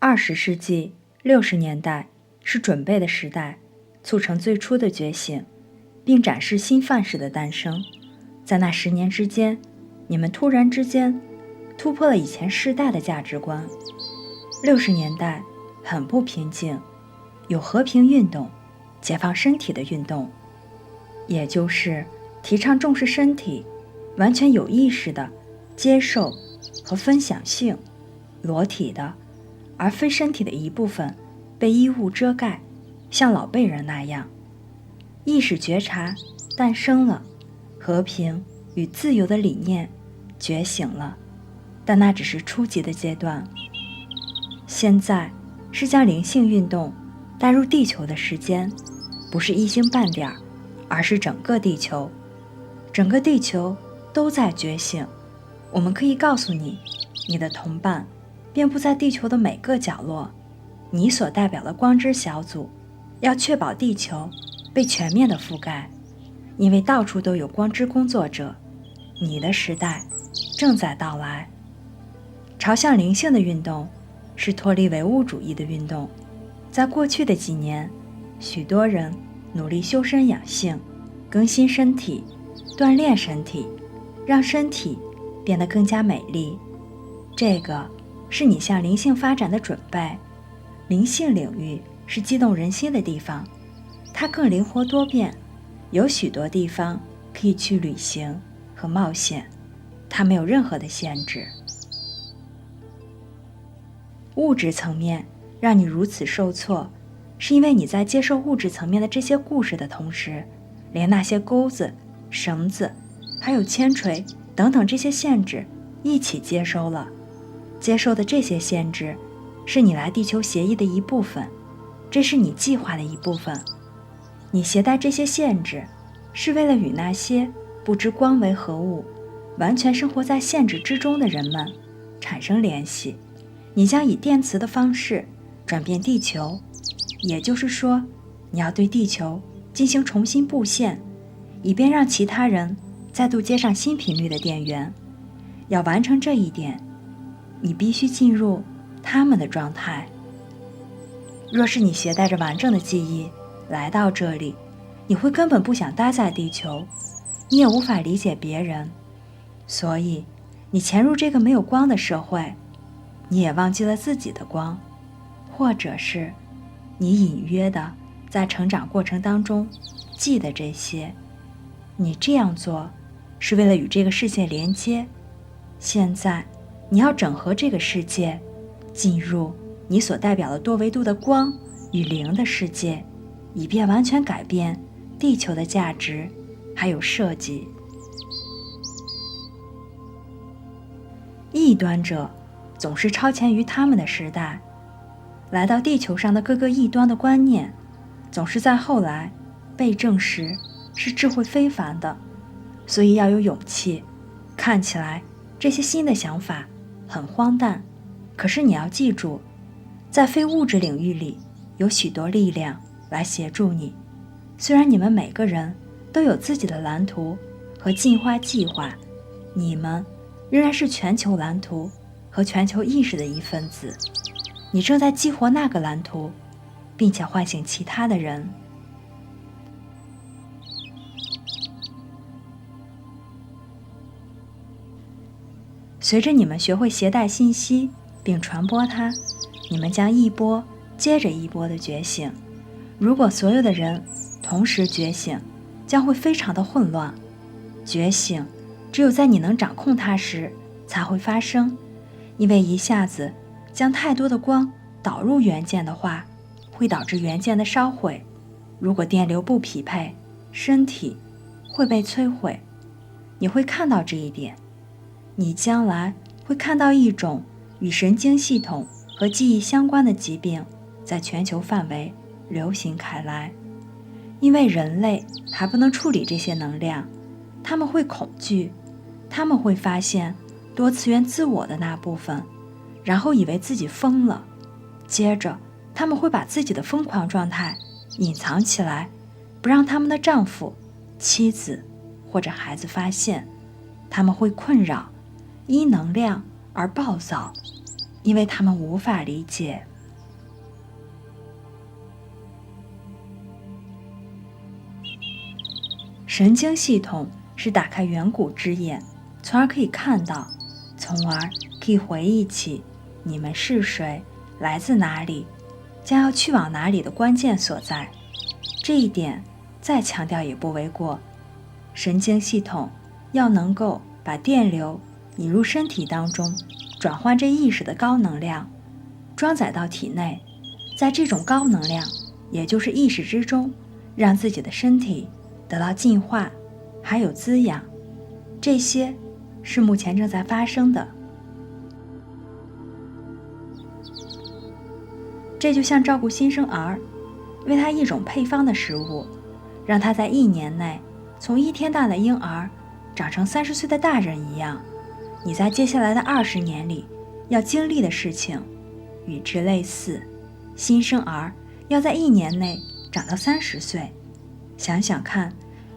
20世纪60年代是准备的时代，促成最初的觉醒，并展示新范式的诞生。在那10年之间，你们突然之间突破了以前世代的价值观。60年代很不平静，有和平运动、解放身体的运动，也就是提倡重视身体，完全有意识的接受和分享性，裸体的而非身体的一部分被衣物遮盖，像老辈人那样。意识觉察诞生了，和平与自由的理念觉醒了，但那只是初级的阶段。现在是将灵性运动带入地球的时间，不是一星半点，而是整个地球。整个地球都在觉醒。我们可以告诉你，你的同伴遍布在地球的每个角落，你所代表的光之小组要确保地球被全面的覆盖，因为到处都有光之工作者。你的时代正在到来。朝向灵性的运动是脱离唯物主义的运动。在过去的几年，许多人努力修身养性，更新身体，锻炼身体，让身体变得更加美丽。这个是你向灵性发展的准备。灵性领域是激动人心的地方，它更灵活多变，有许多地方可以去旅行和冒险，它没有任何的限制。物质层面让你如此受挫，是因为你在接受物质层面的这些故事的同时，连那些钩子、绳子还有铅锤等等这些限制一起接收了。接受的这些限制是你来地球协议的一部分，这是你计划的一部分。你携带这些限制是为了与那些不知光为何物，完全生活在限制之中的人们产生联系。你将以电磁的方式转变地球，也就是说，你要对地球进行重新布线，以便让其他人再度接上新频率的电源。要完成这一点，你必须进入他们的状态。若是你携带着完整的记忆来到这里，你会根本不想待在地球，你也无法理解别人，所以你潜入这个没有光的社会，你也忘记了自己的光，或者是你隐约的在成长过程当中记得这些。你这样做是为了与这个世界连接。现在你要整合这个世界，进入你所代表的多维度的光与灵的世界，以便完全改变地球的价值还有设计。异端者总是超前于他们的时代，来到地球上的各个异端的观念总是在后来被证实是智慧非凡的，所以要有勇气。看起来这些新的想法很荒诞，可是你要记住，在非物质领域里有许多力量来协助你。虽然你们每个人都有自己的蓝图和进化计划，你们仍然是全球蓝图和全球意识的一份子。你正在激活那个蓝图，并且唤醒其他的人。随着你们学会携带信息并传播它，你们将一波接着一波的觉醒。如果所有的人同时觉醒，将会非常的混乱。觉醒只有在你能掌控它时才会发生，因为一下子将太多的光导入元件的话，会导致元件的烧毁。如果电流不匹配，身体会被摧毁。你会看到这一点。你将来会看到一种与神经系统和记忆相关的疾病在全球范围流行开来，因为人类还不能处理这些能量，他们会恐惧，他们会发现多次元自我的那部分，然后以为自己疯了，接着他们会把自己的疯狂状态隐藏起来，不让他们的丈夫、妻子或者孩子发现。他们会困扰，因能量而暴躁，因为他们无法理解神经系统是打开远古之眼，从而可以看到，从而可以回忆起你们是谁，来自哪里，将要去往哪里的关键所在。这一点再强调也不为过。神经系统要能够把电流引入身体当中，转换这意识的高能量，装载到体内，在这种高能量，也就是意识之中，让自己的身体得到净化，还有滋养。这些是目前正在发生的。这就像照顾新生儿，为他一种配方的食物，让他在1年内从1天大的婴儿长成30岁的大人一样。你在接下来的20年里要经历的事情与之类似。新生儿要在1年内长到30岁，想想看，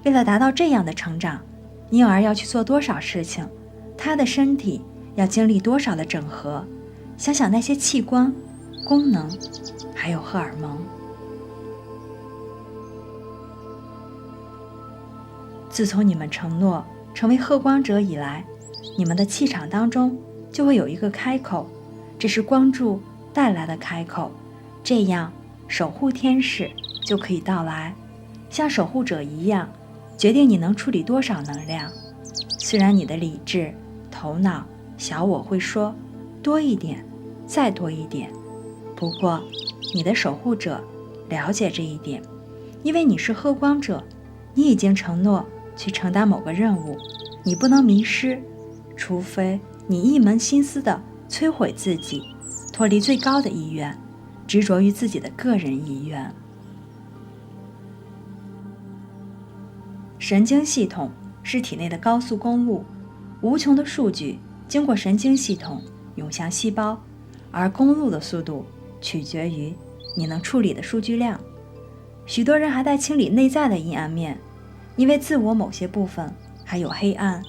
为了达到这样的成长，婴儿要去做多少事情，他的身体要经历多少的整合。想想那些器官、功能，还有荷尔蒙。自从你们承诺成为荷光者以来，你们的气场当中就会有一个开口，这是光柱带来的开口，这样守护天使就可以到来，像守护者一样，决定你能处理多少能量。虽然你的理智、头脑、小我会说多一点，再多一点，不过你的守护者了解这一点，因为你是荷光者，你已经承诺去承担某个任务，你不能迷失，除非你一门心思地摧毁自己，脱离最高的意愿，执着于自己的个人意愿。神经系统是体内的高速公路，无穷的数据经过神经系统涌向细胞，而公路的速度取决于你能处理的数据量。许多人还在清理内在的阴暗面，因为自我某些部分还有黑暗，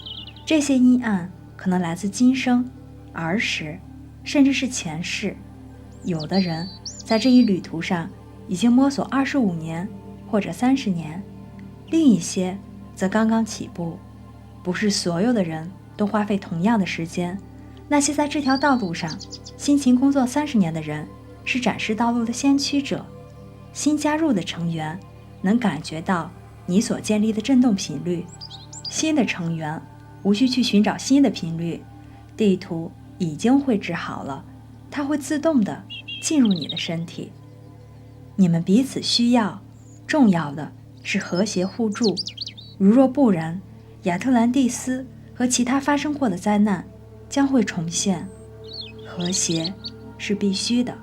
这些阴暗可能来自今生、儿时，甚至是前世。有的人在这一旅途上已经摸索25年或者30年，另一些则刚刚起步。不是所有的人都花费同样的时间，那些在这条道路上辛勤工作30年的人是展示道路的先驱者。新加入的成员能感觉到你所建立的振动频率，新的成员无需去寻找新的频率，地图已经绘制好了，它会自动地进入你的身体。你们彼此需要，重要的是和谐互助。如若不然，亚特兰蒂斯和其他发生过的灾难将会重现。和谐是必须的。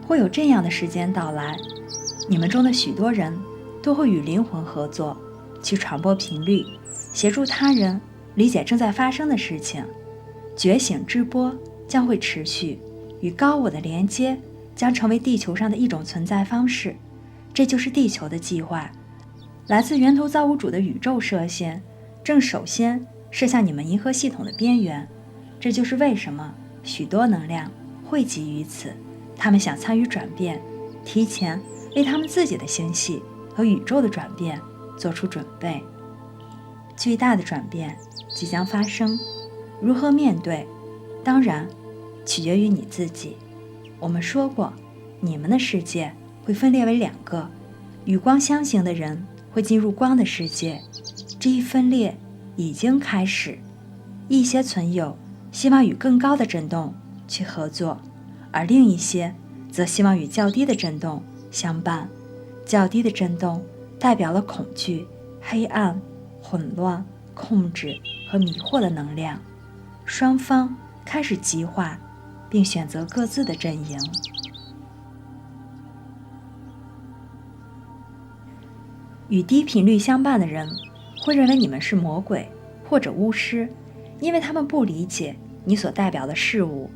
会有这样的时间到来，你们中的许多人都会与灵魂合作，去传播频率，协助他人理解正在发生的事情。觉醒之波将会持续，与高我的连接将成为地球上的一种存在方式。这就是地球的计划，来自源头造物主的宇宙射线，正首先射向你们银河系统的边缘。这就是为什么许多能量汇集于此，他们想参与转变，提前为他们自己的星系和宇宙的转变做出准备。巨大的转变即将发生，如何面对，当然取决于你自己。我们说过，你们的世界会分裂为2个，与光相行的人会进入光的世界，这一分裂已经开始。一些存有希望与更高的振动去合作，而另一些则希望与较低的振动相伴。较低的振动代表了恐惧、黑暗、混乱、控制和迷惑的能量。双方开始极化，并选择各自的阵营。与低频率相伴的人会认为你们是魔鬼或者巫师，因为他们不理解你所代表的事物。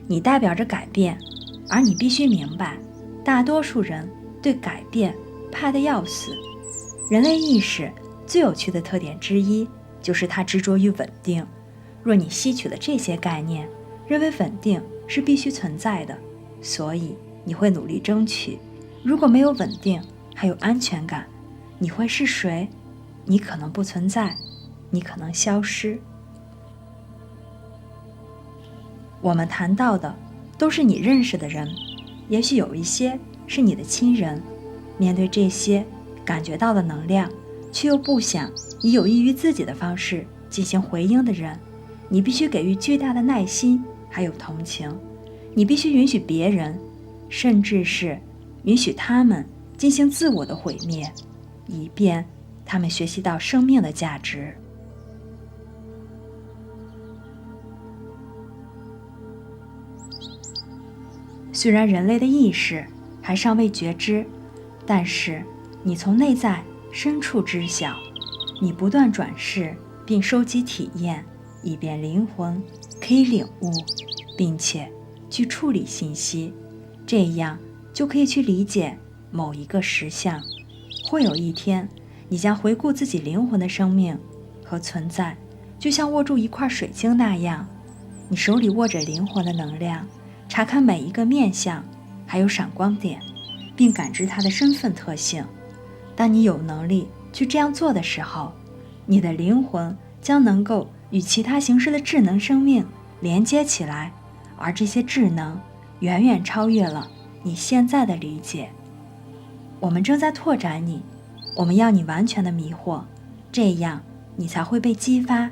你代表着改变，而你必须明白，大多数人对改变怕得要死。人类意识最有趣的特点之一就是它执着于稳定。若你吸取了这些概念，认为稳定是必须存在的，所以你会努力争取。如果没有稳定，还有安全感。你会是谁？你可能不存在，你可能消失。我们谈到的都是你认识的人，也许有一些是你的亲人。面对这些感觉到的能量，却又不想以有益于自己的方式进行回应的人，你必须给予巨大的耐心还有同情。你必须允许别人，甚至是允许他们进行自我的毁灭，以便他们学习到生命的价值。虽然人类的意识还尚未觉知，但是你从内在深处知晓。你不断转世并收集体验，以便灵魂可以领悟并且去处理信息，这样就可以去理解某一个实相。会有一天，你将回顾自己灵魂的生命和存在，就像握住一块水晶那样，你手里握着灵魂的能量，查看每一个面相还有闪光点，并感知它的身份特性。当你有能力去这样做的时候，你的灵魂将能够与其他形式的智能生命连接起来，而这些智能远远超越了你现在的理解。我们正在拓展你，我们要你完全的迷惑，这样你才会被激发，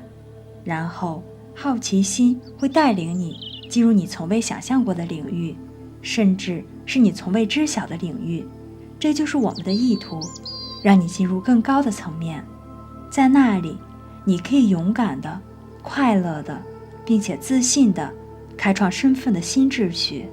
然后好奇心会带领你进入你从未想象过的领域，甚至是你从未知晓的领域。这就是我们的意图，让你进入更高的层面。在那里，你可以勇敢的、快乐的，并且自信的开创身份的新秩序。